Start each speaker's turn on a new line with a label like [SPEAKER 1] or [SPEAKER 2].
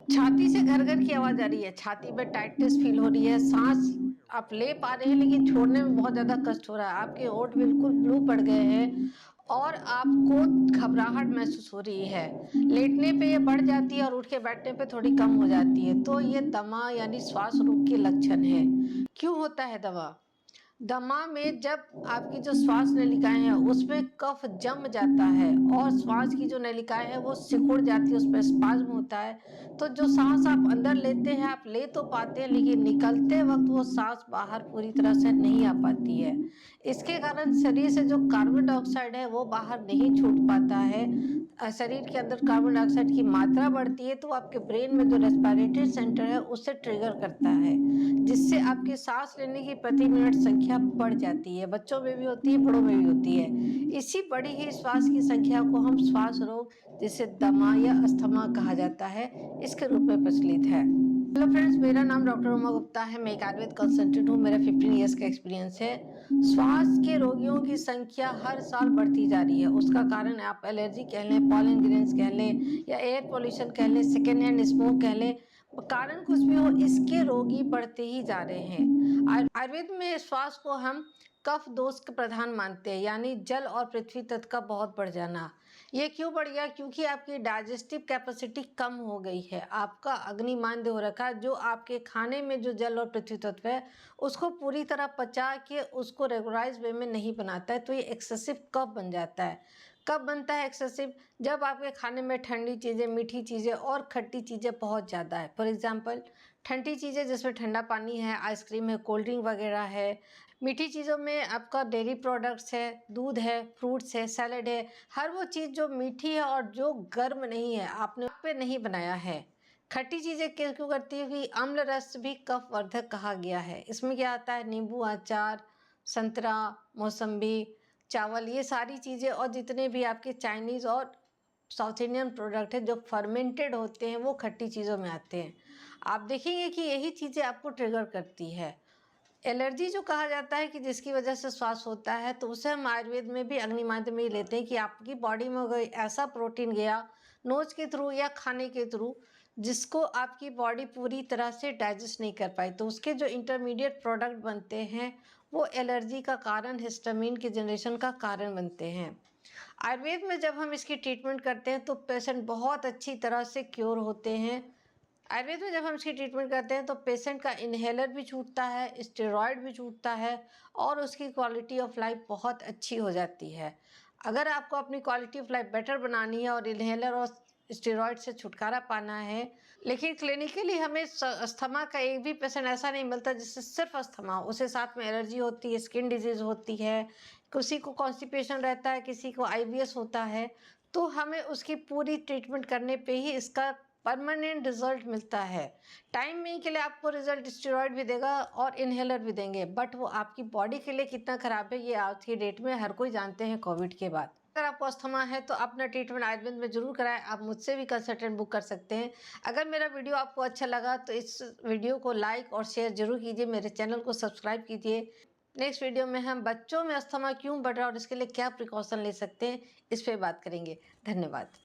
[SPEAKER 1] छाती से घर-घर की आवाज़ आ रही है, छाती में टाइटनेस फ़ील हो रही है, साँस आप ले पा रहे हैं लेकिन छोड़ने में बहुत ज़्यादा कष्ट हो रहा है, आपके होंठ बिल्कुल ब्लू पड़ गए हैं और आपको घबराहट महसूस हो रही है। लेटने पे ये बढ़ जाती है और उठ के बैठने पे थोड़ी कम हो जाती है, तो ये दमा यानी श्वास रोग के लक्षण है। क्यों होता है दमा? दमा में जब आपकी जो श्वास नलिकाएं हैं उसमें कफ जम जाता है और श्वास की जो नलिकाएं हैं वो सिकुड़ जाती है, उसमें स्पाज्म होता है। तो जो सांस आप अंदर लेते हैं आप ले तो पाते हैं लेकिन निकलते वक्त वो सांस बाहर पूरी तरह से नहीं आ पाती है। इसके कारण शरीर से जो कार्बन डाइऑक्साइड है वो बाहर नहीं छूट पाता है। शरीर के अंदर कार्बन डाइऑक्साइड की मात्रा बढ़ती है तो आपके ब्रेन में जो रेस्पिरेटरी सेंटर है उससे ट्रिगर करता है, जिससे आपकी सांस लेने की प्रति मिनट संख्या बढ़ जाती है। बच्चों में भी होती है, बड़ों में भी होती है। इसी बढ़ी हुई श्वास की संख्या को हम श्वास रोग, जिसे दमा या अस्थमा कहा जाता है, इसके रूप में प्रचलित है। हेलो फ्रेंड्स, मेरा नाम डॉक्टर उमा गुप्ता है। मैं एक आयुर्वेद कंसल्टेंट हूँ। मेरा 15 इयर्स का एक्सपीरियंस है। श्वास के रोगियों की संख्या हर साल बढ़ती जा रही है। उसका कारण आप एलर्जी कह लें, पॉलन ग्रेन्स कह लें या एयर पोल्यूशन कह लें, सेकेंड हैंड स्मोक कह लें, कारण कुछ भी हो, इसके रोगी बढ़ते ही जा रहे हैं। आयुर्वेद में श्वास को हम कफ दोष का प्रधान मानते हैं, यानी जल और पृथ्वी तत्व का बहुत बढ़ जाना। ये क्यों बढ़ गया? क्योंकि आपकी डाइजेस्टिव कैपेसिटी कम हो गई है, आपका अग्नि मांद्य हो रखा है। जो आपके खाने में जो जल और पृथ्वी तत्व है उसको पूरी तरह पचा के उसको रेगुलराइज वे में नहीं बनाता है, तो ये एक्सेसिव कफ बन जाता है। कब बनता है एक्सेसिव? जब आपके खाने में ठंडी चीज़ें, मीठी चीज़ें और खट्टी चीज़ें बहुत ज़्यादा है। फॉर एग्जांपल ठंडी चीज़ें जिसमें ठंडा पानी है, आइसक्रीम है, कोल्ड ड्रिंक वगैरह है। मीठी चीज़ों में आपका डेयरी प्रोडक्ट्स है, दूध है, फ्रूट्स है, सैलेड है। हर वो चीज़ जो मीठी है और जो गर्म नहीं है, आपने आग पे नहीं बनाया है। खट्टी चीज़ें क्यों करती है? कि अम्ल रस भी कफ वर्धक कहा गया है। इसमें क्या आता है? नींबू अचार, संतरा, मौसम्बी, चावल, ये सारी चीज़ें और जितने भी आपके चाइनीज़ और साउथ इंडियन प्रोडक्ट है जो फर्मेंटेड होते हैं वो खट्टी चीज़ों में आते हैं। आप देखेंगे कि यही चीज़ें आपको ट्रिगर करती है। एलर्जी जो कहा जाता है कि जिसकी वजह से श्वास होता है, तो उसे हम आयुर्वेद में भी अग्निमाद्य में ही लेते हैं कि आपकी बॉडी में कोई ऐसा प्रोटीन गया नोज के थ्रू या खाने के थ्रू जिसको आपकी बॉडी पूरी तरह से डाइजेस्ट नहीं कर पाई, तो उसके जो इंटरमीडिएट प्रोडक्ट बनते हैं वो एलर्जी का कारण, हिस्टामिन के जनरेशन का कारण बनते हैं। आयुर्वेद में जब हम इसकी ट्रीटमेंट करते हैं तो पेशेंट बहुत अच्छी तरह से क्योर होते हैं। आयुर्वेद में जब हम इसकी ट्रीटमेंट करते हैं तो पेशेंट का इन्हेलर भी छूटता है, स्टेरॉयड भी छूटता है और उसकी क्वालिटी ऑफ लाइफ बहुत अच्छी हो जाती है। अगर आपको अपनी क्वालिटी ऑफ लाइफ बेटर बनानी है और इन्हेलर और स्टेरॉयड से छुटकारा पाना है, लेकिन क्लिनिकली हमें अस्थमा का एक भी पेशेंट ऐसा नहीं मिलता जिससे सिर्फ अस्थमा हो, उसे साथ में एलर्जी होती है, स्किन डिजीज़ होती है, किसी को कॉन्स्टिपेशन रहता है, किसी को आईबीएस होता है, तो हमें उसकी पूरी ट्रीटमेंट करने पे ही इसका परमानेंट रिजल्ट मिलता है। टाइम में के लिए आपको रिजल्ट स्टेरॉयड भी देगा और इन्हेलर भी देंगे, बट वो आपकी बॉडी के लिए कितना खराब है ये आज की डेट में हर कोई जानते हैं कोविड के बाद। अगर आपको अस्थमा है तो अपना ट्रीटमेंट आयुर्वेद में जरूर कराएं। आप मुझसे भी कंसल्टेंट बुक कर सकते हैं। अगर मेरा वीडियो आपको अच्छा लगा तो इस वीडियो को लाइक और शेयर जरूर कीजिए, मेरे चैनल को सब्सक्राइब कीजिए। नेक्स्ट वीडियो में हम बच्चों में अस्थमा क्यों बढ़ रहा है और इसके लिए क्या प्रिकॉशन ले सकते हैं, इस पर बात करेंगे। धन्यवाद।